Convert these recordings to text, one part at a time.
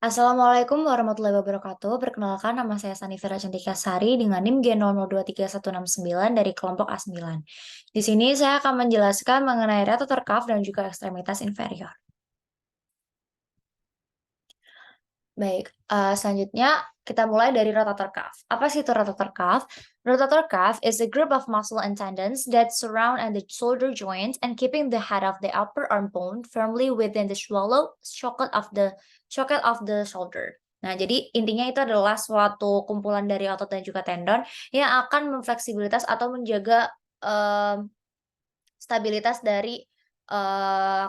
Assalamualaikum warahmatullahi wabarakatuh. Perkenalkan, nama saya Sanifera Cantika Sari dengan NIM G00236169 dari kelompok A9. Di sini saya akan menjelaskan mengenai rotator cuff dan juga ekstremitas inferior. Baik, selanjutnya kita mulai dari rotator cuff. Apa sih itu rotator cuff? Rotator cuff is a group of muscle and tendons that surround the shoulder joint and keeping the head of the upper arm bone firmly within the swallow socket of the shoulder. Nah, jadi intinya itu adalah suatu kumpulan dari otot dan juga tendon yang akan memfleksibilitas atau menjaga stabilitas dari eh,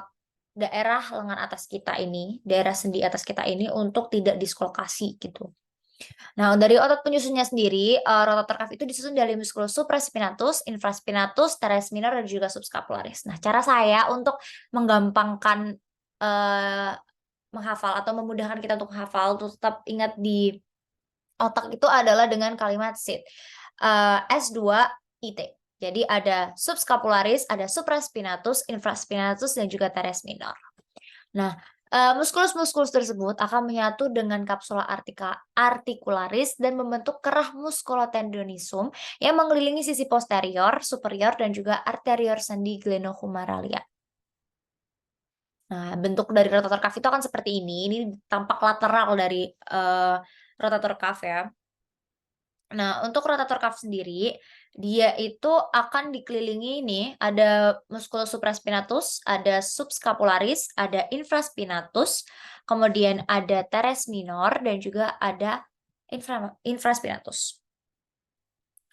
daerah lengan atas kita ini, daerah sendi atas kita ini untuk tidak dislokasi gitu. Nah, dari otot penyusunnya sendiri, rotator cuff itu disusun dari musculus supraspinatus, infraspinatus, teres minor, dan juga subscapularis. Nah, cara saya untuk menggampangkan eh, menghafal atau memudahkan kita untuk menghafal, untuk tetap ingat di otak itu adalah dengan kalimat SIT. S2IT. Jadi ada subscapularis, ada supraspinatus, infraspinatus, dan juga teres minor. Nah, muskulus-muskulus tersebut akan menyatu dengan kapsula articularis dan membentuk kerah musculotendonisum yang mengelilingi sisi posterior, superior, dan juga arterior sendi glenohumeralia. Nah, bentuk dari rotator cuff itu akan seperti ini. Ini tampak lateral dari rotator cuff ya. Nah, untuk rotator cuff sendiri, dia itu akan dikelilingi ini, ada musculus supraspinatus, ada subscapularis, ada infraspinatus, kemudian ada teres minor, dan juga ada infraspinatus.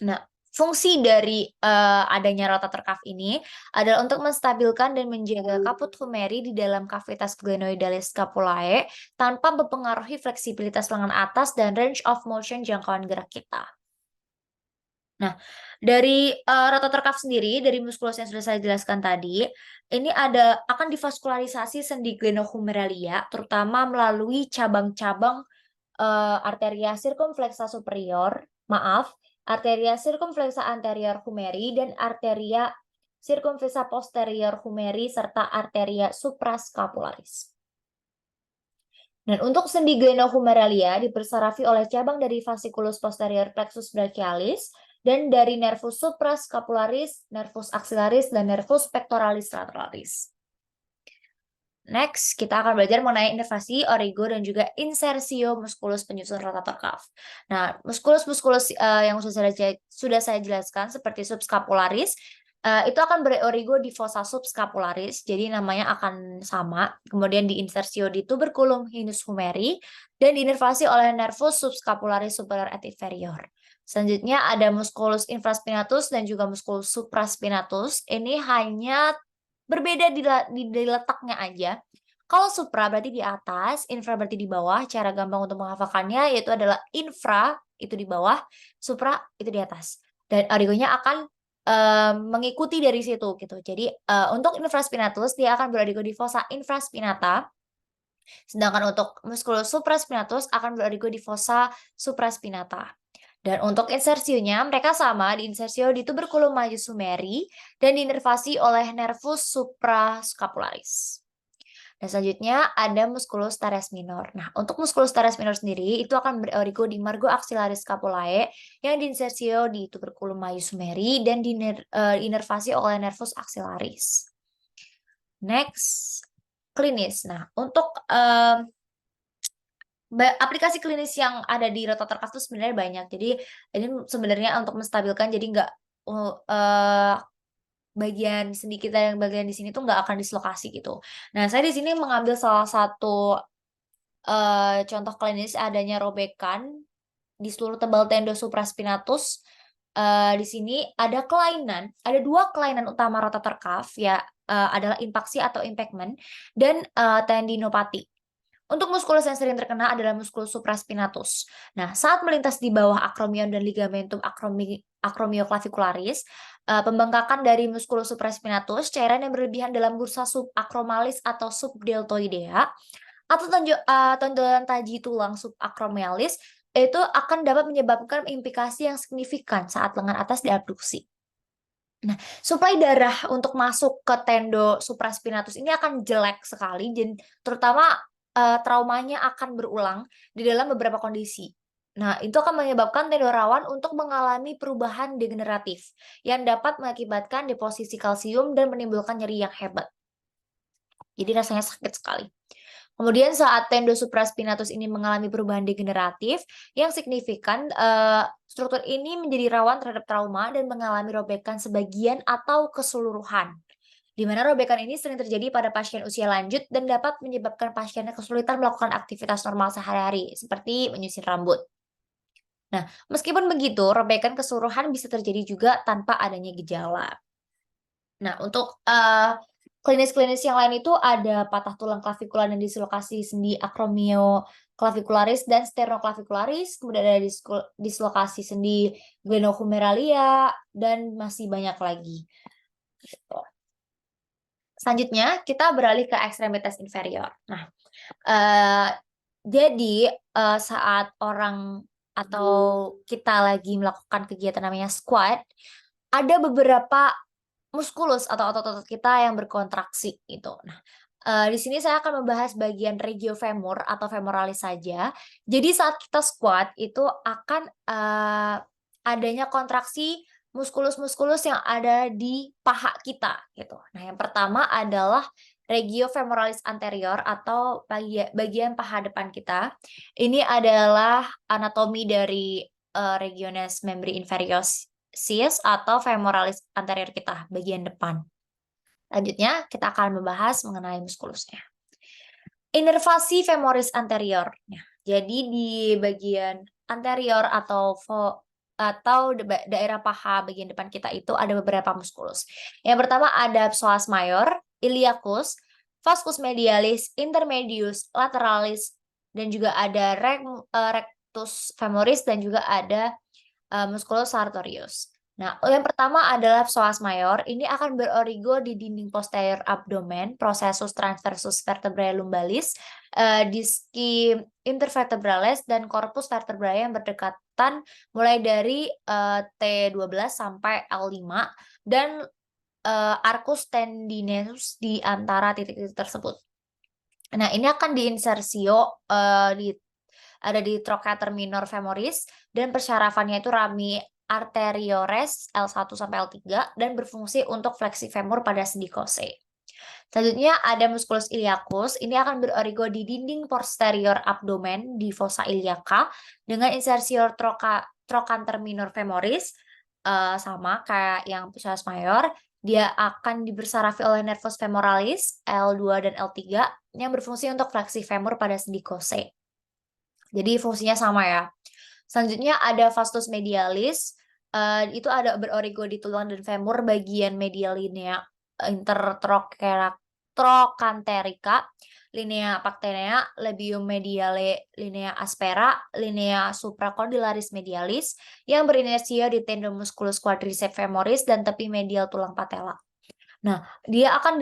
Nah, fungsi dari adanya rotator cuff ini adalah untuk menstabilkan dan menjaga caput humeri di dalam cavitas glenoidalis scapulae tanpa mempengaruhi fleksibilitas lengan atas dan range of motion jangkauan gerak kita. Nah, dari rotator cuff sendiri, dari muskulus yang sudah saya jelaskan tadi, ini akan divaskularisasi sendi glenohumeralia, terutama melalui cabang-cabang arteria circumflexa superior, arteria circumflexa anterior humeri, dan arteria circumflexa posterior humeri, serta arteria suprascapularis. Dan untuk sendi glenohumeralia dipersarafi oleh cabang dari fasciculus posterior plexus brachialis dan dari nervus suprascapularis, nervus axillaris, dan nervus pectoralis lateralis. Next, kita akan belajar mengenai inervasi, origo, dan juga insersio musculus penyusun rotator cuff. Nah, musculus-musculus yang sudah saya jelaskan seperti subscapularis, itu akan berorigo di fossa subscapularis, jadi namanya akan sama. Kemudian di insersio di tuberculum hinus humeri, dan diinervasi oleh nervus subscapularis superior et inferior. Selanjutnya ada musculus infraspinatus dan juga musculus supraspinatus. Ini hanya berbeda di letaknya aja. Kalau supra berarti di atas, infra berarti di bawah. Cara gampang untuk menghafalkannya yaitu adalah infra itu di bawah, supra itu di atas. Dan origonya akan mengikuti dari situ gitu. Jadi untuk infraspinatus dia akan berorigo di fossa infraspinata. Sedangkan untuk musculus supraspinatus akan berorigo di fossa supraspinata. Dan untuk insersionya, mereka sama, di insersio di tuberculum majus humeri dan diinervasi oleh nervus suprascapularis. Dan selanjutnya ada musculus teres minor. Nah, untuk musculus teres minor sendiri itu akan berorigo di margo axillaris scapulae yang diinsersio di tuberculum majus humeri dan diinervasi oleh nervus axillaris. Next, klinis. Nah, untuk aplikasi klinis yang ada di rotator cuff itu sebenarnya banyak. Jadi ini sebenarnya untuk menstabilkan, jadi nggak bagian sendi kita yang bagian di sini tuh nggak akan dislokasi gitu. Nah, saya di sini mengambil salah satu contoh klinis adanya robekan di seluruh tebal tendo supraspinatus. Di sini ada dua kelainan utama rotator cuff ya, adalah impaksi atau impingement dan tendinopati. Untuk muskulus yang sering terkena adalah muskulus supraspinatus. Nah, saat melintas di bawah acromion dan ligamentum acromioclavicularis, pembengkakan dari muskulus supraspinatus, cairan yang berlebihan dalam bursa subacromalis atau subdeltoidea, atau tonjolan taji tulang subacromialis, itu akan dapat menyebabkan implikasi yang signifikan saat lengan atas diabduksi. Nah, suplai darah untuk masuk ke tendo supraspinatus ini akan jelek sekali, dan terutama traumanya akan berulang di dalam beberapa kondisi. Nah, itu akan menyebabkan tendon rawan untuk mengalami perubahan degeneratif yang dapat mengakibatkan deposisi kalsium dan menimbulkan nyeri yang hebat. Jadi rasanya sakit sekali. Kemudian saat tendon supraspinatus ini mengalami perubahan degeneratif yang signifikan, struktur ini menjadi rawan terhadap trauma dan mengalami robekan sebagian atau keseluruhan. Di mana robekan ini sering terjadi pada pasien usia lanjut dan dapat menyebabkan pasiennya kesulitan melakukan aktivitas normal sehari-hari, seperti menyisir rambut. Nah, meskipun begitu, robekan keseluruhan bisa terjadi juga tanpa adanya gejala. Nah, untuk, klinis-klinis yang lain itu ada patah tulang clavicula dan dislokasi sendi acromioclavicularis dan sternoclavicularis, kemudian ada dislokasi sendi glenohumeralia, dan masih banyak lagi, gitu. Selanjutnya, kita beralih ke ekstremitas inferior. Nah, jadi, saat orang atau kita lagi melakukan kegiatan namanya squat, ada beberapa muskulus atau otot-otot kita yang berkontraksi gitu. Nah, di sini saya akan membahas bagian regiofemur atau femoralis saja. Jadi saat kita squat itu akan, adanya kontraksi muskulus-muskulus yang ada di paha kita gitu. Nah, yang pertama adalah regiofemoralis anterior atau bagian paha depan kita. Ini adalah anatomi dari, regiones membri inferioris atau femoralis anterior kita, bagian depan. Selanjutnya, kita akan membahas mengenai muskulusnya. Inervasi femoris anterior. Nah, jadi di bagian anterior atau daerah paha bagian depan kita itu ada beberapa muskulus. Yang pertama ada psoas major, iliacus, vastus medialis, intermedius, lateralis, dan juga ada rectus femoris dan juga ada musculus sartorius. Nah, yang pertama adalah psoas major, ini akan berorigo di dinding posterior abdomen, processus transversus vertebrae lumbalis, disci intervertebrales, dan corpus vertebrae yang berdekatan mulai dari T12 sampai L5, dan arcus tendinus di antara titik-titik tersebut. Nah, ini akan diinsersio ada di trochanter minor femoris dan persyarafannya itu rami arteriores L1 sampai L3 dan berfungsi untuk fleksi femur pada sendi kose. Selanjutnya ada musculus iliacus, ini akan berorigo di dinding posterior abdomen di fossa iliaca dengan insersio trochanter minor femoris, sama kayak yang psoas major, dia akan dibersarafi oleh nervus femoralis L2 dan L3 yang berfungsi untuk fleksi femur pada sendi kose. Jadi fungsinya sama ya. Selanjutnya ada vastus medialis, itu ada berorigo di tulang dan femur bagian medial linea trochanterica, linea pactenea, labium mediale, linea aspera, linea supracondylaris medialis yang berinersia di tendon musculus quadriceps femoris dan tepi medial tulang patella. Nah, dia akan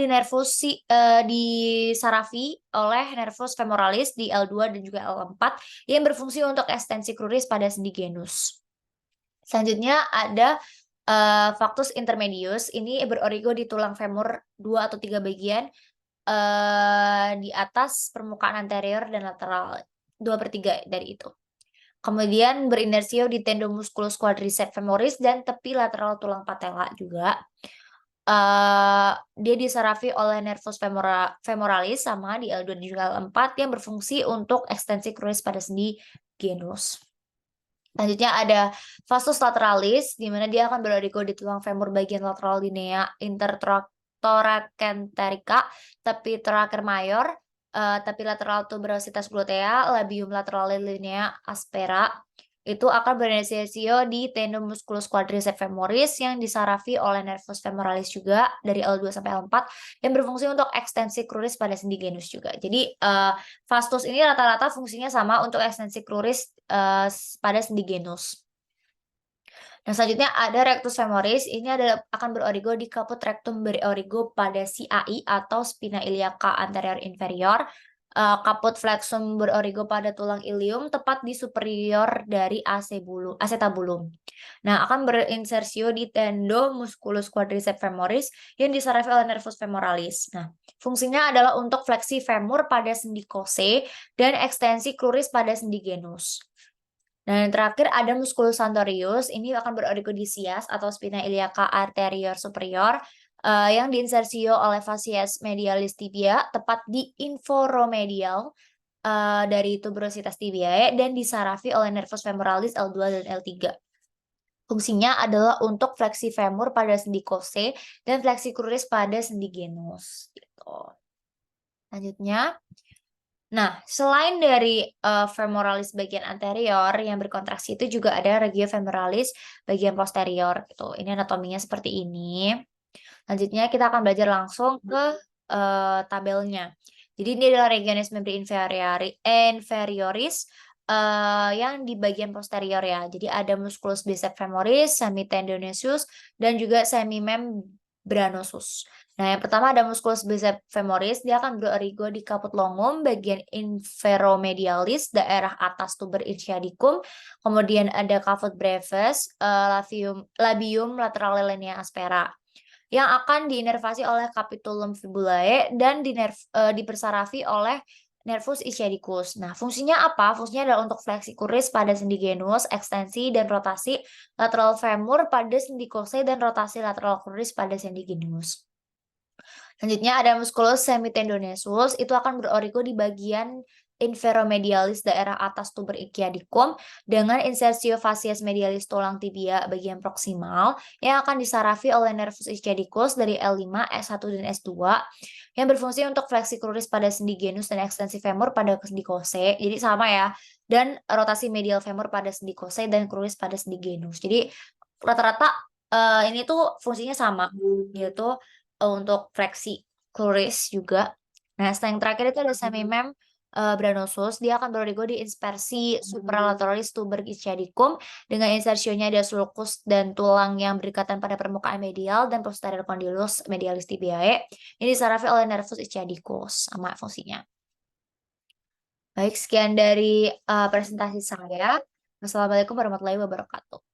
disarafi oleh nervus femoralis di L2 dan juga L4 yang berfungsi untuk ekstensi cruris pada sendi genus. Selanjutnya ada factus intermedius, ini berorigo di tulang femur 2 atau 3 bagian di atas permukaan anterior dan lateral 2/3 dari itu. Kemudian berinersio di tendon musculus quadriceps femoris dan tepi lateral tulang patella juga. Dia disarafi oleh nervus femoralis sama di L2 dan juga L4 yang berfungsi untuk ekstensi cruris pada sendi genus. Selanjutnya ada vastus lateralis, di mana dia akan berorigo di tulang femur bagian lateral linea intertrochanterica, tepi thoraker major, tepi lateral tuberositas glutea, labium laterale linea aspera, itu akan berinisio di tendon musculus quadriceps femoris yang disarafi oleh nervus femoralis juga dari L2 sampai L4 yang berfungsi untuk ekstensi cruris pada sendi genus juga. Jadi vastus ini rata-rata fungsinya sama untuk ekstensi cruris pada sendi genus. Nah, selanjutnya ada rectus femoris, ini akan berorigo di caput rectum berorigo pada CAI atau spina iliaca anterior inferior. Caput flexum berorigo pada tulang ilium tepat di superior dari acetabulum. Nah, akan berinsersio di tendo musculus quadriceps femoris yang disarafi oleh nervus femoralis. Nah, fungsinya adalah untuk fleksi femur pada sendi kose dan ekstensi cruris pada sendi genus. Nah, yang terakhir ada musculus santorius, ini akan berorigo di sias atau spina iliaca anterior superior yang diinsersio oleh fascies medialis tibia tepat di inforomedial dari tuberositas tibiae dan disarafi oleh nervus femoralis L2 dan L3. Fungsinya adalah untuk fleksi femur pada sendi kose dan fleksi cruris pada sendi genus gitu. Selanjutnya, nah selain dari femoralis bagian anterior yang berkontraksi itu juga ada regiofemoralis bagian posterior gitu. Ini anatominya seperti ini. Selanjutnya kita akan belajar langsung ke tabelnya. Jadi ini adalah regions membri inferioris yang di bagian posterior ya. Jadi ada musculus biceps femoris, semitendinosus, dan juga semimembranosus. Nah, yang pertama ada musculus biceps femoris, dia akan berorigo di caput longum bagian inferomedialis daerah atas tuber ischiadicum. Kemudian ada caput brevis, labium laterale linea aspera yang akan diinervasi oleh capitulum fibulae dan dipersarafi oleh nervus ischiadicus. Nah, fungsinya apa? Fungsinya adalah untuk fleksi cruris pada sendi genus, ekstensi dan rotasi lateral femur pada sendi kose dan rotasi lateral cruris pada sendi genus. Selanjutnya ada musculus semitendonesus, itu akan berorigo di bagian inferomedialis daerah atas tuber ischiadicum dengan insersio fascies medialis tulang tibia bagian proksimal yang akan disarafi oleh nervus ischiadicus dari L5, S1 dan S2 yang berfungsi untuk fleksi cruris pada sendi genus dan ekstensi femur pada sendi kose. Jadi sama ya. Dan rotasi medial femur pada sendi kose dan cruris pada sendi genus. Jadi rata-rata ini tuh fungsinya sama yaitu untuk fleksi cruris juga. Nah, yang terakhir itu ada semimem branosus, dia akan berorigo di inspersi supralateralis tuber ischiadicum dengan insersionya ada sulcus dan tulang yang berdekatan pada permukaan medial dan posterior condylus medialis tibiae. Ini disarafi oleh nervus ischiadicus sama fungsinya. Baik, sekian dari presentasi saya. Wassalamualaikum warahmatullahi wabarakatuh.